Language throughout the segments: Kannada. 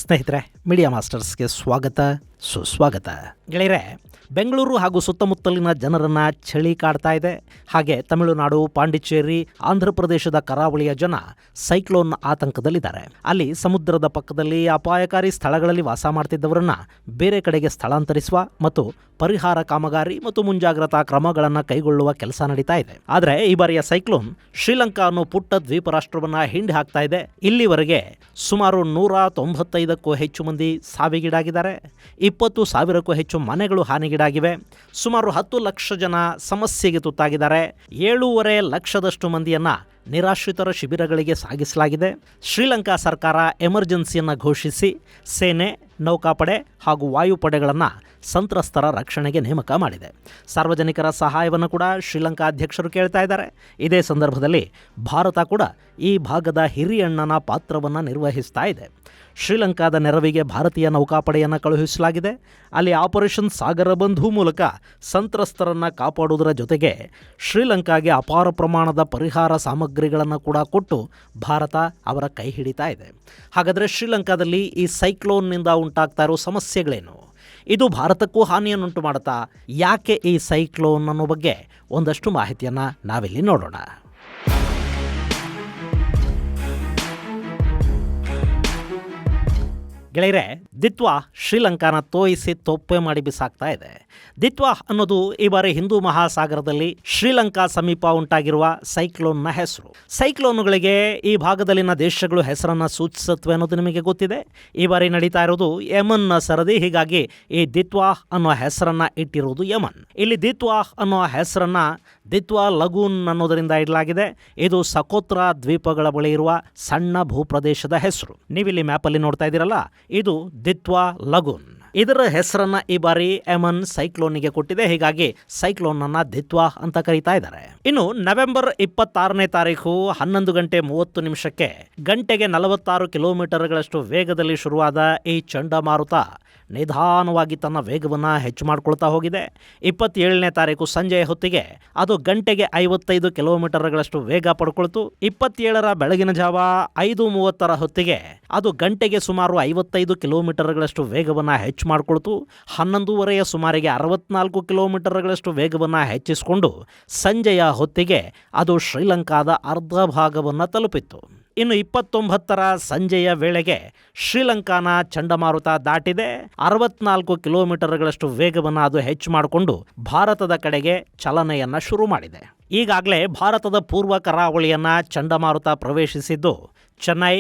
ಸ್ನೇಹಿತರೆ, ಮೀಡಿಯಾ ಮಾಸ್ಟರ್ಸ್ಗೆ ಸ್ವಾಗತ ಸುಸ್ವಾಗತ. ಗೆಳೆಯರೆ, ಬೆಂಗಳೂರು ಹಾಗೂ ಸುತ್ತಮುತ್ತಲಿನ ಜನರನ್ನ ಚಳಿ ಕಾಡ್ತಾ ಇದೆ. ಹಾಗೆ ತಮಿಳುನಾಡು, ಪಾಂಡಿಚೇರಿ, ಆಂಧ್ರ ಪ್ರದೇಶದ ಕರಾವಳಿಯ ಜನ ಸೈಕ್ಲೋನ್ ಆತಂಕದಲ್ಲಿದ್ದಾರೆ. ಅಲ್ಲಿ ಸಮುದ್ರದ ಪಕ್ಕದಲ್ಲಿ ಅಪಾಯಕಾರಿ ಸ್ಥಳಗಳಲ್ಲಿ ವಾಸ ಮಾಡ್ತಿದ್ದವರನ್ನ ಬೇರೆ ಕಡೆಗೆ ಸ್ಥಳಾಂತರಿಸುವ ಮತ್ತು ಪರಿಹಾರ ಕಾಮಗಾರಿ ಮತ್ತು ಮುಂಜಾಗ್ರತಾ ಕ್ರಮಗಳನ್ನು ಕೈಗೊಳ್ಳುವ ಕೆಲಸ ನಡೀತಾ ಇದೆ. ಆದರೆ ಈ ಬಾರಿಯ ಸೈಕ್ಲೋನ್ ಶ್ರೀಲಂಕಾ ಅನ್ನೋ ಪುಟ್ಟ ದ್ವೀಪ ರಾಷ್ಟ್ರವನ್ನ ಹಿಂಡಿ ಹಾಕ್ತಾ ಇದೆ. ಇಲ್ಲಿವರೆಗೆ ಸುಮಾರು 195ಕ್ಕೂ ಹೆಚ್ಚು ಮಂದಿ ಸಾವಿಗೀಡಾಗಿದ್ದಾರೆ. 20,000ಕ್ಕೂ ಹೆಚ್ಚು ಮನೆಗಳು ಹಾನಿಗೀಡಾಗಿವೆ. ಸುಮಾರು 10 ಲಕ್ಷ ಜನ ಸಮಸ್ಯೆಗೆ ತುತ್ತಾಗಿದ್ದಾರೆ. 7.5 ಲಕ್ಷದಷ್ಟು ಮಂದಿಯನ್ನ ನಿರಾಶ್ರಿತರ ಶಿಬಿರಗಳಿಗೆ ಸಾಗಿಸಲಾಗಿದೆ. ಶ್ರೀಲಂಕಾ ಸರ್ಕಾರ ಎಮರ್ಜೆನ್ಸಿಯನ್ನು ಘೋಷಿಸಿ ಸೇನೆ, ನೌಕಾಪಡೆ ಹಾಗೂ ವಾಯುಪಡೆಗಳನ್ನು ಸಂತ್ರಸ್ತರ ರಕ್ಷಣೆಗೆ ನೇಮಕ ಮಾಡಿದೆ. ಸಾರ್ವಜನಿಕರ ಸಹಾಯವನ್ನು ಕೂಡ ಶ್ರೀಲಂಕಾ ಅಧ್ಯಕ್ಷರು ಕೇಳ್ತಾ ಇದ್ದಾರೆ. ಇದೇ ಸಂದರ್ಭದಲ್ಲಿ ಭಾರತ ಕೂಡ ಈ ಭಾಗದ ಹಿರಿಯಣ್ಣನ ಪಾತ್ರವನ್ನು ನಿರ್ವಹಿಸ್ತಾ ಇದೆ. ಶ್ರೀಲಂಕಾದ ನೆರವಿಗೆ ಭಾರತೀಯ ನೌಕಾಪಡೆಯನ್ನು ಕಳುಹಿಸಲಾಗಿದೆ. ಅಲ್ಲಿ ಆಪರೇಷನ್ ಸಾಗರ ಬಂಧು ಮೂಲಕ ಸಂತ್ರಸ್ತರನ್ನು ಕಾಪಾಡುವುದರ ಜೊತೆಗೆ ಶ್ರೀಲಂಕಾಗೆ ಅಪಾರ ಪ್ರಮಾಣದ ಪರಿಹಾರ ಸಾಮಗ್ರಿಗಳನ್ನು ಕೂಡ ಕೊಟ್ಟು ಭಾರತ ಅವರ ಕೈ ಹಿಡಿತಾ ಇದೆ. ಹಾಗಾದರೆ ಶ್ರೀಲಂಕಾದಲ್ಲಿ ಈ ಸೈಕ್ಲೋನ್ನಿಂದ ಉಂಟಾಗ್ತಾ ಇರೋ ಸಮಸ್ಯೆಗಳೇನು? ಇದು ಭಾರತಕ್ಕೂ ಹಾನಿಯನ್ನುಂಟು ಮಾಡುತ್ತಾ? ಯಾಕೆ ಈ ಸೈಕ್ಲೋನ್ ಅನ್ನೋ ಬಗ್ಗೆ ಒಂದಷ್ಟು ಮಾಹಿತಿಯನ್ನು ನಾವಿಲ್ಲಿ ನೋಡೋಣ. ಗೆಳೆಯರೆ, ದಿತ್ವಾ ಶ್ರೀಲಂಕಾನ ತೋಯಿಸಿ ತೊಪ್ಪೆ ಮಾಡಿ ಬಿಸಾಕ್ತಾ ಇದೆ. ದಿತ್ವಾ ಅನ್ನೋದು ಈ ಬಾರಿ ಹಿಂದೂ ಮಹಾಸಾಗರದಲ್ಲಿ ಶ್ರೀಲಂಕಾ ಸಮೀಪ ಉಂಟಾಗಿರುವ ಸೈಕ್ಲೋನ್ನ ಹೆಸರು. ಸೈಕ್ಲೋನುಗಳಿಗೆ ಈ ಭಾಗದಲ್ಲಿನ ದೇಶಗಳು ಹೆಸರನ್ನು ಸೂಚಿಸುತ್ತವೆ ಅನ್ನೋದು ನಿಮಗೆ ಗೊತ್ತಿದೆ. ಈ ಬಾರಿ ನಡೀತಾ ಇರೋದು ಯಮನ್ನ ಸರದಿ. ಹೀಗಾಗಿ ಈ ದಿತ್ವಾ ಅನ್ನೋ ಹೆಸರನ್ನ ಇಟ್ಟಿರುವುದು ಯಮನ್. ಇಲ್ಲಿ ದಿತ್ವಾ ಅನ್ನೋ ಹೆಸರನ್ನ ದಿತ್ವಾ ಲಗೂನ್ ಅನ್ನೋದರಿಂದ ಇಡಲಾಗಿದೆ. ಇದು ಸಕೋತ್ರ ದ್ವೀಪಗಳ ಬಳಿ ಇರುವ ಸಣ್ಣ ಭೂಪ್ರದೇಶದ ಹೆಸರು. ನೀವಿಲ್ಲಿ ಮ್ಯಾಪಲ್ಲಿ ನೋಡ್ತಾ ಇದ್ದೀರಲ್ಲ, ಇದು ದಿತ್ವಾ ಲಗೂನ್. ಇದರ ಹೆಸರನ್ನ ಈ ಬಾರಿ ಯಮನ್ ಸೈಕ್ಲೋನಿಗೆ ಕೊಟ್ಟಿದೆ. ಹೀಗಾಗಿ ಸೈಕ್ಲೋನ್ ಅನ್ನ ದಿತ್ವಾ ಅಂತ ಕರೀತಾ ಇದ್ದಾರೆ. ಇನ್ನು ನವೆಂಬರ್ 26ನೇ ತಾರೀಕು 11:30 ಗಂಟೆಗೆ 46 ಕಿಲೋಮೀಟರ್ಗಳಷ್ಟು ವೇಗದಲ್ಲಿ ಶುರುವಾದ ಈ ಚಂಡಮಾರುತ ನಿಧಾನವಾಗಿ ತನ್ನ ವೇಗವನ್ನು ಹೆಚ್ಚು ಮಾಡಿಕೊಳ್ತಾ ಹೋಗಿದೆ. 27ನೇ ತಾರೀಕು ಸಂಜೆಯ ಹೊತ್ತಿಗೆ ಅದು ಗಂಟೆಗೆ 55 ಕಿಲೋಮೀಟರ್ಗಳಷ್ಟು ವೇಗ ಪಡ್ಕೊಳ್ತು. 27ರ ಬೆಳಗಿನ ಜಾವ 5:30 ಹೊತ್ತಿಗೆ ಅದು ಗಂಟೆಗೆ ಸುಮಾರು 55 ಕಿಲೋಮೀಟರ್ಗಳಷ್ಟು ವೇಗವನ್ನು ಹೆಚ್ಚು ಮಾಡಿಕೊಳ್ತು. 11:30ಯ ಸುಮಾರಿಗೆ 64 ಕಿಲೋಮೀಟರ್ಗಳಷ್ಟು ವೇಗವನ್ನು ಹೆಚ್ಚಿಸಿಕೊಂಡು ಸಂಜೆಯ ಹೊತ್ತಿಗೆ ಅದು ಶ್ರೀಲಂಕಾದ ಅರ್ಧ ಭಾಗವನ್ನು ತಲುಪಿತ್ತು. ಇನ್ನು 29ರ ಸಂಜೆಯ ವೇಳೆಗೆ ಶ್ರೀಲಂಕಾನ ಚಂಡಮಾರುತ ದಾಟಿದೆ. 64 ಕಿಲೋಮೀಟರ್ಗಳಷ್ಟು ವೇಗವನ್ನು ಅದು ಹೆಚ್ಚು ಮಾಡಿಕೊಂಡು ಭಾರತದ ಕಡೆಗೆ ಚಲನೆಯನ್ನು ಶುರು ಮಾಡಿದೆ. ಈಗಾಗಲೇ ಭಾರತದ ಪೂರ್ವ ಕರಾವಳಿಯನ್ನು ಚಂಡಮಾರುತ ಪ್ರವೇಶಿಸಿದ್ದು ಚೆನ್ನೈ,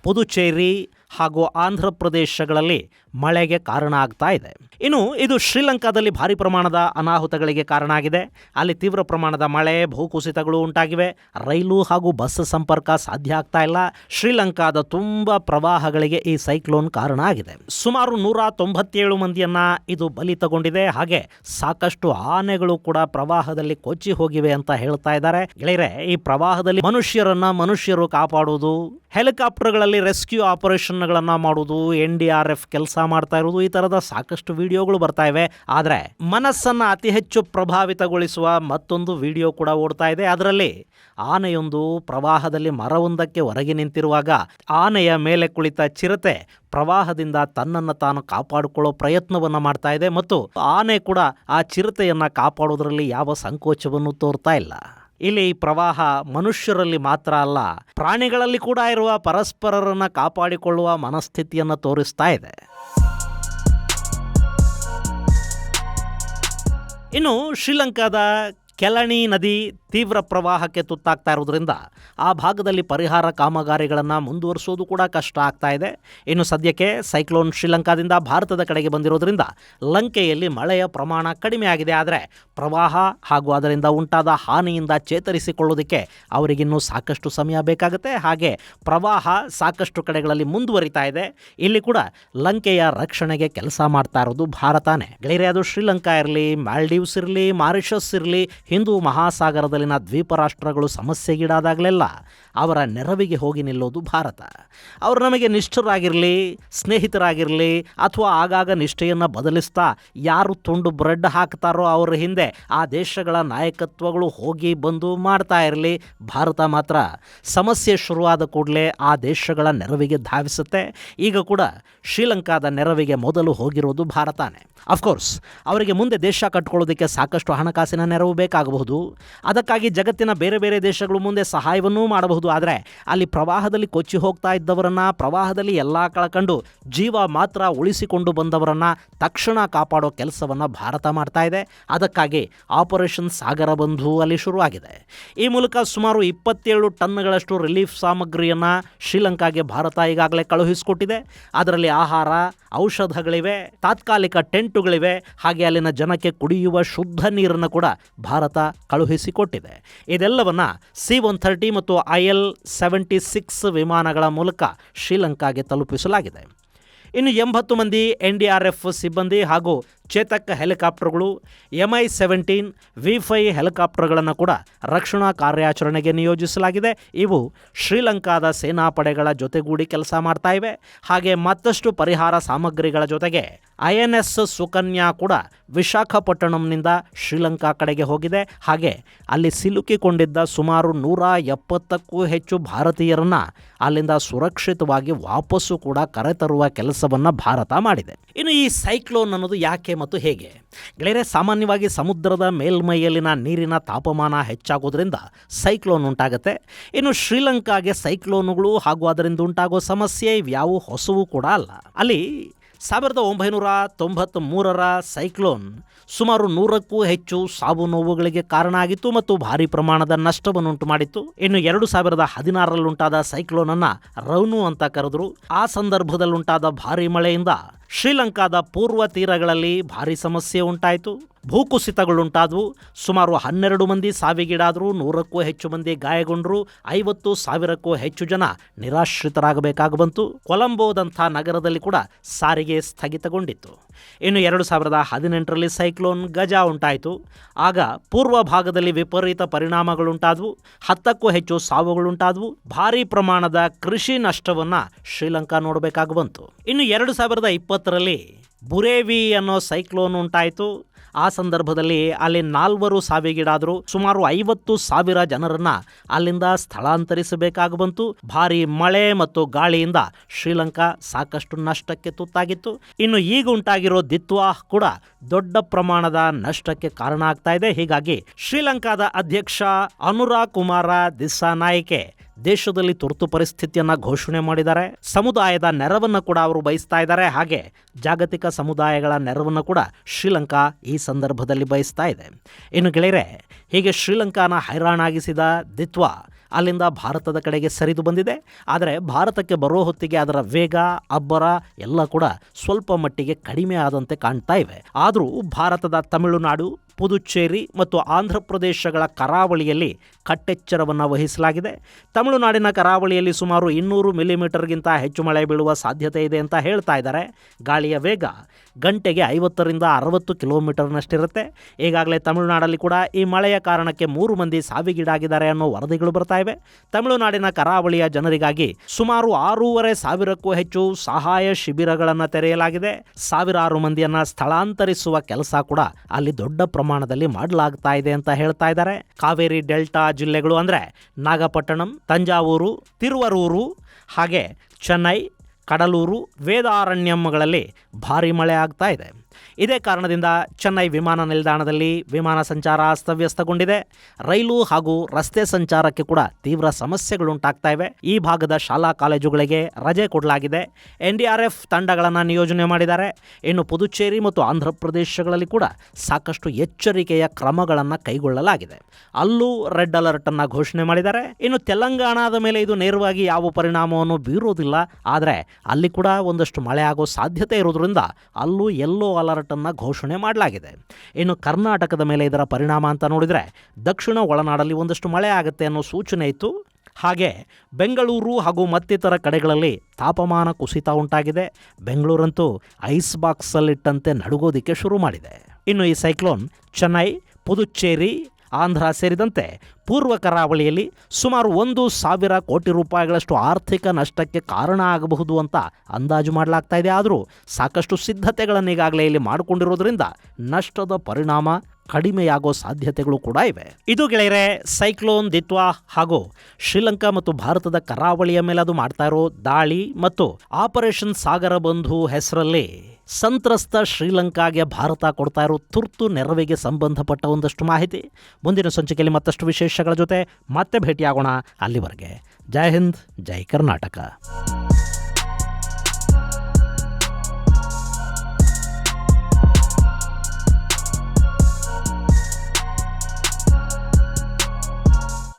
ಪುದುಚೇರಿ ಹಾಗೂ ಆಂಧ್ರ ಪ್ರದೇಶಗಳಲ್ಲಿ ಮಳೆಗೆ ಕಾರಣ ಆಗ್ತಾ ಇದೆ. ಇನ್ನು ಇದು ಶ್ರೀಲಂಕಾದಲ್ಲಿ ಭಾರಿ ಪ್ರಮಾಣದ ಅನಾಹುತಗಳಿಗೆ ಕಾರಣ ಆಗಿದೆ. ಅಲ್ಲಿ ತೀವ್ರ ಪ್ರಮಾಣದ ಮಳೆ, ಭೂಕುಸಿತಗಳು ಉಂಟಾಗಿವೆ. ರೈಲು ಹಾಗೂ ಬಸ್ ಸಂಪರ್ಕ ಸಾಧ್ಯ ಆಗ್ತಾ ಇಲ್ಲ. ಶ್ರೀಲಂಕಾದ ತುಂಬ ಪ್ರವಾಹಗಳಿಗೆ ಈ ಸೈಕ್ಲೋನ್ ಕಾರಣ ಆಗಿದೆ. ಸುಮಾರು 197 ಮಂದಿಯನ್ನ ಇದು ಬಲಿ ತಗೊಂಡಿದೆ. ಹಾಗೆ ಸಾಕಷ್ಟು ಆನೆಗಳು ಕೂಡ ಪ್ರವಾಹದಲ್ಲಿ ಕೊಚ್ಚಿ ಹೋಗಿವೆ ಅಂತ ಹೇಳ್ತಾ ಇದ್ದಾರೆ. ಗೆಳೆಯರೆ, ಈ ಪ್ರವಾಹದಲ್ಲಿ ಮನುಷ್ಯರು ಕಾಪಾಡುವುದು, ಹೆಲಿಕಾಪ್ಟರ್ಗಳಲ್ಲಿ ರೆಸ್ಕ್ಯೂ ಆಪರೇಷನ್ಗಳನ್ನ ಮಾಡುವುದು, NDRF ಕೆಲಸ ಮಾಡ್ತಾ ಇರುವುದು, ಈ ತರದ ಸಾಕಷ್ಟು ವಿಡಿಯೋಗಳು ಬರ್ತಾ ಇವೆ. ಆದರೆ ಮನಸ್ಸನ್ನು ಅತಿ ಹೆಚ್ಚು ಪ್ರಭಾವಿತಗೊಳಿಸುವ ಮತ್ತೊಂದು ವಿಡಿಯೋ ಕೂಡ ಓಡ್ತಾ ಇದೆ. ಅದರಲ್ಲಿ ಆನೆಯೊಂದು ಪ್ರವಾಹದಲ್ಲಿ ಮರವೊಂದಕ್ಕೆ ಹೊರಗೆ ನಿಂತಿರುವಾಗ ಆನೆಯ ಮೇಲೆ ಕುಳಿತ ಚಿರತೆ ಪ್ರವಾಹದಿಂದ ತನ್ನನ್ನು ತಾನು ಕಾಪಾಡಿಕೊಳ್ಳೋ ಪ್ರಯತ್ನವನ್ನು ಮಾಡ್ತಾ ಇದೆ. ಮತ್ತು ಆನೆ ಕೂಡ ಆ ಚಿರತೆಯನ್ನು ಕಾಪಾಡೋದ್ರಲ್ಲಿ ಯಾವ ಸಂಕೋಚವನ್ನು ತೋರ್ತಾ ಇಲ್ಲ. ಇಲ್ಲಿ ಈ ಪ್ರವಾಹ ಮನುಷ್ಯರಲ್ಲಿ ಮಾತ್ರ ಅಲ್ಲ, ಪ್ರಾಣಿಗಳಲ್ಲಿ ಕೂಡ ಇರುವ ಪರಸ್ಪರರನ್ನು ಕಾಪಾಡಿಕೊಳ್ಳುವ ಮನಸ್ಥಿತಿಯನ್ನು ತೋರಿಸ್ತಾ ಇದೆ. ಇನ್ನು ಶ್ರೀಲಂಕಾದ ಕೆಲಣಿ ನದಿ ತೀವ್ರ ಪ್ರವಾಹಕ್ಕೆ ತುತ್ತಾಗ್ತಾ ಇರೋದ್ರಿಂದ ಆ ಭಾಗದಲ್ಲಿ ಪರಿಹಾರ ಕಾಮಗಾರಿಗಳನ್ನು ಮುಂದುವರಿಸೋದು ಕೂಡ ಕಷ್ಟ ಆಗ್ತಾ ಇದೆ. ಇನ್ನು ಸದ್ಯಕ್ಕೆ ಸೈಕ್ಲೋನ್ ಶ್ರೀಲಂಕಾದಿಂದ ಭಾರತದ ಕಡೆಗೆ ಬಂದಿರೋದ್ರಿಂದ ಲಂಕೆಯಲ್ಲಿ ಮಳೆಯ ಪ್ರಮಾಣ ಕಡಿಮೆ ಆಗಿದೆ. ಆದರೆ ಪ್ರವಾಹ ಹಾಗೂ ಅದರಿಂದ ಉಂಟಾದ ಹಾನಿಯಿಂದ ಚೇತರಿಸಿಕೊಳ್ಳೋದಕ್ಕೆ ಅವರಿಗಿನ್ನೂ ಸಾಕಷ್ಟು ಸಮಯ ಬೇಕಾಗುತ್ತೆ. ಹಾಗೆ ಪ್ರವಾಹ ಸಾಕಷ್ಟು ಕಡೆಗಳಲ್ಲಿ ಮುಂದುವರಿತಾ ಇದೆ. ಇಲ್ಲಿ ಕೂಡ ಲಂಕೆಯ ರಕ್ಷಣೆಗೆ ಕೆಲಸ ಮಾಡ್ತಾ ಇರೋದು ಭಾರತನೇ. ಗೆಳೆಯರೆ, ಅದು ಶ್ರೀಲಂಕಾ ಇರಲಿ, ಮಾಲ್ಡೀವ್ಸ್ ಇರಲಿ, ಮಾರಿಷಸ್ ಇರಲಿ, ಹಿಂದೂ ಮಹಾಸಾಗರದ ಸಾಗರದಲ್ಲಿನ ದ್ವೀಪ ರಾಷ್ಟ್ರಗಳು ಸಮಸ್ಯೆಗೀಡಾದಾಗಲೆಲ್ಲ ಅವರ ನೆರವಿಗೆ ಹೋಗಿ ನಿಲ್ಲೋದು ಭಾರತ. ಅವರು ನಮಗೆ ನಿಷ್ಠರಾಗಿರಲಿ, ಸ್ನೇಹಿತರಾಗಿರಲಿ ಅಥವಾ ಆಗಾಗ ನಿಷ್ಠೆಯನ್ನು ಬದಲಿಸ್ತಾ ಯಾರು ತುಂಡು ಬ್ರೆಡ್ ಹಾಕ್ತಾರೋ ಅವರ ಹಿಂದೆ ಆ ದೇಶಗಳ ನಾಯಕತ್ವಗಳು ಹೋಗಿ ಬಂದು ಮಾಡ್ತಾ ಇರಲಿ, ಭಾರತ ಮಾತ್ರ ಸಮಸ್ಯೆ ಶುರುವಾದ ಕೂಡಲೇ ಆ ದೇಶಗಳ ನೆರವಿಗೆ ಧಾವಿಸುತ್ತೆ. ಈಗ ಕೂಡ ಶ್ರೀಲಂಕಾದ ನೆರವಿಗೆ ಮೊದಲು ಹೋಗಿರೋದು ಭಾರತನೇ. ಅಫ್ಕೋರ್ಸ್ ಅವರಿಗೆ ಮುಂದೆ ದೇಶ ಕಟ್ಕೊಳ್ಳೋದಕ್ಕೆ ಸಾಕಷ್ಟು ಹಣಕಾಸಿನ ನೆರವು ಬೇಕಾಗಬಹುದು. ಅದಕ್ಕಾಗಿ ಜಗತ್ತಿನ ಬೇರೆ ಬೇರೆ ದೇಶಗಳು ಮುಂದೆ ಸಹಾಯವನ್ನೂ ಮಾಡಬಹುದು. ಆದರೆ ಅಲ್ಲಿ ಪ್ರವಾಹದಲ್ಲಿ ಕೊಚ್ಚಿ ಹೋಗ್ತಾ ಇದ್ದವರನ್ನು, ಪ್ರವಾಹದಲ್ಲಿ ಎಲ್ಲ ಕಳ್ಕೊಂಡು ಜೀವ ಮಾತ್ರ ಉಳಿಸಿಕೊಂಡು ಬಂದವರನ್ನು ತಕ್ಷಣ ಕಾಪಾಡೋ ಕೆಲಸವನ್ನು ಭಾರತ ಮಾಡ್ತಾ ಇದೆ. ಅದಕ್ಕಾಗಿ ಆಪರೇಷನ್ ಸಾಗರ ಬಂಧು ಅಲ್ಲಿ ಶುರುವಾಗಿದೆ. ಈ ಮೂಲಕ ಸುಮಾರು 27 ಟನ್ಗಳಷ್ಟು ರಿಲೀಫ್ ಸಾಮಗ್ರಿಯನ್ನು ಶ್ರೀಲಂಕಾಗೆ ಭಾರತ ಈಗಾಗಲೇ ಕಳುಹಿಸಿಕೊಟ್ಟಿದೆ. ಅದರಲ್ಲಿ ಆಹಾರ, ಔಷಧಗಳಿವೆ, ತಾತ್ಕಾಲಿಕ ಟೆಂಟುಗಳಿವೆ, ಹಾಗೆ ಅಲ್ಲಿನ ಜನಕ್ಕೆ ಕುಡಿಯುವ ಶುದ್ಧ ನೀರನ್ನು ಕೂಡ ಭಾರತ ಕಳುಹಿಸಿಕೊಟ್ಟಿದೆ. ಇದೆಲ್ಲವನ್ನು C-130 ಮತ್ತು IL-76 ವಿಮಾನಗಳ ಮೂಲಕ ಶ್ರೀಲಂಕಾಗೆ ತಲುಪಿಸಲಾಗಿದೆ. ಇನ್ನು 80 ಮಂದಿ NDRF ಸಿಬ್ಬಂದಿ ಹಾಗೂ ಚೇತಕ್ ಹೆಲಿಕಾಪ್ಟರ್ಗಳು, Mi-17 V5 ಹೆಲಿಕಾಪ್ಟರ್ಗಳನ್ನು ಕೂಡ ರಕ್ಷಣಾ ಕಾರ್ಯಾಚರಣೆಗೆ ನಿಯೋಜಿಸಲಾಗಿದೆ. ಇವು ಶ್ರೀಲಂಕಾದ ಸೇನಾಪಡೆಗಳ ಜೊತೆಗೂಡಿ ಕೆಲಸ ಮಾಡ್ತಾ ಇವೆ. ಹಾಗೆ ಮತ್ತಷ್ಟು ಪರಿಹಾರ ಸಾಮಗ್ರಿಗಳ ಜೊತೆಗೆ INS ಸುಕನ್ಯಾ ಕೂಡ ವಿಶಾಖಪಟ್ಟಣಂನಿಂದ ಶ್ರೀಲಂಕಾ ಕಡೆಗೆ ಹೋಗಿದೆ. ಹಾಗೆ ಅಲ್ಲಿ ಸಿಲುಕಿಕೊಂಡಿದ್ದ ಸುಮಾರು 170ಕ್ಕೂ ಹೆಚ್ಚು ಭಾರತೀಯರನ್ನು ಅಲ್ಲಿಂದ ಸುರಕ್ಷಿತವಾಗಿ ವಾಪಸ್ಸು ಕೂಡ ಕರೆತರುವ ಕೆಲಸವನ್ನು ಭಾರತ ಮಾಡಿದೆ. ಇನ್ನು ಈ ಸೈಕ್ಲೋನ್ ಅನ್ನೋದು ಯಾಕೆ ಮತ್ತು ಹೇಗೆ? ಗೆಳೆಯರೆ, ಸಾಮಾನ್ಯವಾಗಿ ಸಮುದ್ರದ ಮೇಲ್ಮೈಯಲ್ಲಿನ ನೀರಿನ ತಾಪಮಾನ ಹೆಚ್ಚಾಗೋದ್ರಿಂದ ಸೈಕ್ಲೋನ್ ಉಂಟಾಗುತ್ತೆ. ಇನ್ನು ಶ್ರೀಲಂಕಾಗೆ ಸೈಕ್ಲೋನುಗಳು ಹಾಗೂ ಅದರಿಂದ ಉಂಟಾಗೋ ಸಮಸ್ಯೆ ಇವ್ಯಾವು ಹೊಸವು ಕೂಡ ಅಲ್ಲ. ಅಲ್ಲಿ 1993ರ ಸೈಕ್ಲೋನ್ ಸುಮಾರು 100ಕ್ಕೂ ಹೆಚ್ಚು ಸಾವು ನೋವುಗಳಿಗೆ ಕಾರಣ ಆಗಿತ್ತು ಮತ್ತು ಭಾರಿ ಪ್ರಮಾಣದ ನಷ್ಟವನ್ನುಂಟು ಮಾಡಿತ್ತು. ಇನ್ನು 2016ರಲ್ಲುಂಟಾದ ಸೈಕ್ಲೋನನ್ನು ರೌನು ಅಂತ ಕರೆದ್ರು. ಆ ಸಂದರ್ಭದಲ್ಲುಂಟಾದ ಭಾರಿ ಮಳೆಯಿಂದ ಶ್ರೀಲಂಕಾದ ಪೂರ್ವ ತೀರಗಳಲ್ಲಿ ಭಾರಿ ಸಮಸ್ಯೆ ಉಂಟಾಯಿತು. ಭೂಕುಸಿತಗಳುಂಟಾದವು. ಸುಮಾರು 12 ಮಂದಿ ಸಾವಿಗೀಡಾದರು, 100ಕ್ಕೂ ಹೆಚ್ಚು ಮಂದಿ ಗಾಯಗೊಂಡರು, 50,000ಕ್ಕೂ ಹೆಚ್ಚು ಜನ ನಿರಾಶ್ರಿತರಾಗಬೇಕಾಗಿ ಬಂತು. ಕೊಲಂಬೋದಂಥ ನಗರದಲ್ಲಿ ಕೂಡ ಸಾರಿಗೆ ಸ್ಥಗಿತಗೊಂಡಿತ್ತು. ಇನ್ನು 2018ರಲ್ಲಿ ಸೈಕ್ಲೋನ್ ಗಜಾ ಉಂಟಾಯಿತು. ಆಗ ಪೂರ್ವ ಭಾಗದಲ್ಲಿ ವಿಪರೀತ ಪರಿಣಾಮಗಳುಂಟಾದವು. 10ಕ್ಕೂ ಹೆಚ್ಚು ಸಾವುಗಳುಂಟಾದವು. ಭಾರೀ ಪ್ರಮಾಣದ ಕೃಷಿ ನಷ್ಟವನ್ನು ಶ್ರೀಲಂಕಾ ನೋಡಬೇಕಾಗಿ ಬಂತು. ಇನ್ನು 2020ರಲ್ಲಿ ಬುರೇವಿ ಅನ್ನೋ ಸೈಕ್ಲೋನ್ ಉಂಟಾಯಿತು. ಆ ಸಂದರ್ಭದಲ್ಲಿ ಅಲ್ಲಿ 4 ಸಾವಿಗೀಡಾದರು. ಸುಮಾರು 50,000 ಜನರನ್ನು ಅಲ್ಲಿಂದ ಸ್ಥಳಾಂತರಿಸಬೇಕಾಗಿ ಬಂತು. ಭಾರಿ ಮಳೆ ಮತ್ತು ಗಾಳಿಯಿಂದ ಶ್ರೀಲಂಕಾ ಸಾಕಷ್ಟು ನಷ್ಟಕ್ಕೆ ತುತ್ತಾಗಿತ್ತು. ಇನ್ನು ಈಗ ಉಂಟಾಗಿರೋ ದಿತ್ವಾ ಕೂಡ ದೊಡ್ಡ ಪ್ರಮಾಣದ ನಷ್ಟಕ್ಕೆ ಕಾರಣ ಆಗ್ತಾ ಇದೆ. ಹೀಗಾಗಿ ಶ್ರೀಲಂಕಾದ ಅಧ್ಯಕ್ಷ ಅನುರಾ ಕುಮಾರ ದಿಸ್ಸಾನಾಯ್ಕೆ ದೇಶದಲ್ಲಿ ತುರ್ತು ಪರಿಸ್ಥಿತಿಯನ್ನು ಘೋಷಣೆ ಮಾಡಿದ್ದಾರೆ. ಸಮುದಾಯದ ನೆರವನ್ನು ಕೂಡ ಅವರು ಬಯಸ್ತಾ ಇದ್ದಾರೆ. ಹಾಗೆ ಜಾಗತಿಕ ಸಮುದಾಯಗಳ ನೆರವನ್ನು ಕೂಡ ಶ್ರೀಲಂಕಾ ಈ ಸಂದರ್ಭದಲ್ಲಿ ಬಯಸ್ತಾ ಇದೆ. ಇನ್ನು ಗೆಳೆಯರೆ, ಹೀಗೆ ಶ್ರೀಲಂಕಾನ ಹೈರಾಣಾಗಿಸಿದ ದಿತ್ವಾ ಅಲ್ಲಿಂದ ಭಾರತದ ಕಡೆಗೆ ಸರಿದು ಬಂದಿದೆ. ಆದರೆ ಭಾರತಕ್ಕೆ ಬರೋ ಹೊತ್ತಿಗೆ ಅದರ ವೇಗ, ಅಬ್ಬರ ಎಲ್ಲ ಕೂಡ ಸ್ವಲ್ಪ ಮಟ್ಟಿಗೆ ಕಡಿಮೆ ಆದಂತೆ ಕಾಣ್ತಾ ಇವೆ. ಆದರೂ ಭಾರತದ ತಮಿಳುನಾಡು, ಪುದುಚೇರಿ ಮತ್ತು ಆಂಧ್ರ ಪ್ರದೇಶಗಳ ಕರಾವಳಿಯಲ್ಲಿ ಕಟ್ಟೆಚ್ಚರವನ್ನು ವಹಿಸಲಾಗಿದೆ. ತಮಿಳುನಾಡಿನ ಕರಾವಳಿಯಲ್ಲಿ ಸುಮಾರು 200 ಮಿಲಿಮೀಟರ್ಗಿಂತ ಹೆಚ್ಚು ಮಳೆ ಬೀಳುವ ಸಾಧ್ಯತೆ ಇದೆ ಅಂತ ಹೇಳ್ತಾ ಇದ್ದಾರೆ. ಗಾಳಿಯ ವೇಗ ಗಂಟೆಗೆ 50ರಿಂದ 60 ಕಿಲೋಮೀಟರ್ನಷ್ಟಿರುತ್ತೆ. ಈಗಾಗಲೇ ತಮಿಳುನಾಡಲ್ಲಿ ಕೂಡ ಈ ಮಳೆಯ ಕಾರಣಕ್ಕೆ 3 ಮಂದಿ ಸಾವಿಗೀಡಾಗಿದ್ದಾರೆ ಅನ್ನೋ ವರದಿಗಳು ಬರ್ತಾ ಇವೆ. ತಮಿಳುನಾಡಿನ ಕರಾವಳಿಯ ಜನರಿಗಾಗಿ ಸುಮಾರು 6,500ಕ್ಕೂ ಹೆಚ್ಚು ಸಹಾಯ ಶಿಬಿರಗಳನ್ನು ತೆರೆಯಲಾಗಿದೆ. ಸಾವಿರಾರು ಮಂದಿಯನ್ನು ಸ್ಥಳಾಂತರಿಸುವ ಕೆಲಸ ಕೂಡ ಅಲ್ಲಿ ದೊಡ್ಡ ಪ್ರಮಾಣದಲ್ಲಿ ಮಾಡಲಾಗ್ತಾ ಇದೆ ಅಂತ ಹೇಳ್ತಾ ಇದ್ದಾರೆ. ಕಾವೇರಿ ಡೆಲ್ಟಾ ಜಿಲ್ಲೆಗಳು ಅಂದರೆ ನಾಗಪಟ್ಟಣಂ, ತಂಜಾವೂರು, ತಿರುವರೂರು, ಹಾಗೆ ಚೆನ್ನೈ, ಕಡಲೂರು, ವೇದಾರಣ್ಯಂಗಳಲ್ಲಿ ಭಾರಿ ಮಳೆ ಆಗ್ತಾ ಇದೆ. ಇದೇ ಕಾರಣದಿಂದ ಚೆನ್ನೈ ವಿಮಾನ ನಿಲ್ದಾಣದಲ್ಲಿ ವಿಮಾನ ಸಂಚಾರ ಅಸ್ತವ್ಯಸ್ತಗೊಂಡಿದೆ. ರೈಲು ಹಾಗೂ ರಸ್ತೆ ಸಂಚಾರಕ್ಕೆ ಕೂಡ ತೀವ್ರ ಸಮಸ್ಯೆಗಳುಂಟಾಗ್ತಾ ಇವೆ. ಈ ಭಾಗದ ಶಾಲಾ ಕಾಲೇಜುಗಳಿಗೆ ರಜೆ ಕೊಡಲಾಗಿದೆ. NDRF ತಂಡಗಳನ್ನು ನಿಯೋಜನೆ ಮಾಡಿದ್ದಾರೆ. ಇನ್ನು ಪುದುಚೇರಿ ಮತ್ತು ಆಂಧ್ರ ಪ್ರದೇಶಗಳಲ್ಲಿ ಕೂಡ ಸಾಕಷ್ಟು ಎಚ್ಚರಿಕೆಯ ಕ್ರಮಗಳನ್ನು ಕೈಗೊಳ್ಳಲಾಗಿದೆ. ಅಲ್ಲೂ ರೆಡ್ ಅಲರ್ಟ್ ಅನ್ನು ಘೋಷಣೆ ಮಾಡಿದ್ದಾರೆ. ಇನ್ನು ತೆಲಂಗಾಣದ ಮೇಲೆ ಇದು ನೇರವಾಗಿ ಯಾವ ಪರಿಣಾಮವನ್ನು ಬೀರೋದಿಲ್ಲ. ಆದರೆ ಅಲ್ಲಿ ಕೂಡ ಒಂದಷ್ಟು ಮಳೆ ಆಗೋ ಸಾಧ್ಯತೆ ಇರೋದ್ರಿಂದ ಅಲ್ಲೂ ಯೆಲ್ಲೋ ಅಲರ್ಟ್ ಅನ್ನು ಘೋಷಣೆ ಮಾಡಲಾಗಿದೆ. ಇನ್ನು ಕರ್ನಾಟಕದ ಮೇಲೆ ಇದರ ಪರಿಣಾಮ ಅಂತ ನೋಡಿದರೆ ದಕ್ಷಿಣ ಒಳನಾಡಲ್ಲಿ ಒಂದಷ್ಟು ಮಳೆ ಆಗುತ್ತೆ ಅನ್ನೋ ಸೂಚನೆ ಇತ್ತು. ಹಾಗೆ ಬೆಂಗಳೂರು ಹಾಗೂ ಮತ್ತಿತರ ಕಡೆಗಳಲ್ಲಿ ತಾಪಮಾನ ಕುಸಿತ ಉಂಟಾಗಿದೆ. ಬೆಂಗಳೂರಂತೂ ಐಸ್ ಬಾಕ್ಸಲ್ಲಿಟ್ಟಂತೆ ನಡುಗೋದಿಕ್ಕೆ ಶುರು ಮಾಡಿದೆ. ಇನ್ನು ಈ ಸೈಕ್ಲೋನ್ ಚೆನ್ನೈ, ಪುದುಚೇರಿ ಆಂಧ್ರ ಸೇರಿದಂತೆ ಪೂರ್ವ ಕರಾವಳಿಯಲ್ಲಿ ಸುಮಾರು 1,000 ಕೋಟಿ ರೂಪಾಯಿಗಳಷ್ಟು ಆರ್ಥಿಕ ನಷ್ಟಕ್ಕೆ ಕಾರಣ ಆಗಬಹುದು ಅಂತ ಅಂದಾಜು ಮಾಡಲಾಗ್ತಾ ಇದೆ. ಆದರೂ ಸಾಕಷ್ಟು ಸಿದ್ಧತೆಗಳನ್ನು ಈಗಾಗಲೇ ಇಲ್ಲಿ ಮಾಡಿಕೊಂಡಿರೋದ್ರಿಂದ ನಷ್ಟದ ಪರಿಣಾಮ ಕಡಿಮೆಯಾಗೋ ಸಾಧ್ಯತೆಗಳು ಕೂಡ ಇವೆ. ಇದು ಗೆಳೆಯರೆ ಸೈಕ್ಲೋನ್ ದಿತ್ವಾ ಹಾಗೂ ಶ್ರೀಲಂಕಾ ಮತ್ತು ಭಾರತದ ಕರಾವಳಿಯ ಮೇಲೆ ಅದು ಮಾಡ್ತಾ ಇರೋ ದಾಳಿ ಮತ್ತು ಆಪರೇಷನ್ ಸಾಗರ ಬಂಧು ಹೆಸರಲ್ಲಿ ಸಂತ್ರಸ್ತ ಶ್ರೀಲಂಕಾಗೆ ಭಾರತ ಕೊಡ್ತಾ ಇರೋ ತುರ್ತು ನೆರವಿಗೆ ಸಂಬಂಧಪಟ್ಟ ಒಂದಷ್ಟು ಮಾಹಿತಿ. ಮುಂದಿನ ಸಂಚಿಕೆಯಲ್ಲಿ ಮತ್ತಷ್ಟು ವಿಶೇಷಗಳ ಜೊತೆ ಮತ್ತೆ ಭೇಟಿಯಾಗೋಣ. ಅಲ್ಲಿವರೆಗೆ ಜೈ ಹಿಂದ್, ಜೈ ಕರ್ನಾಟಕ.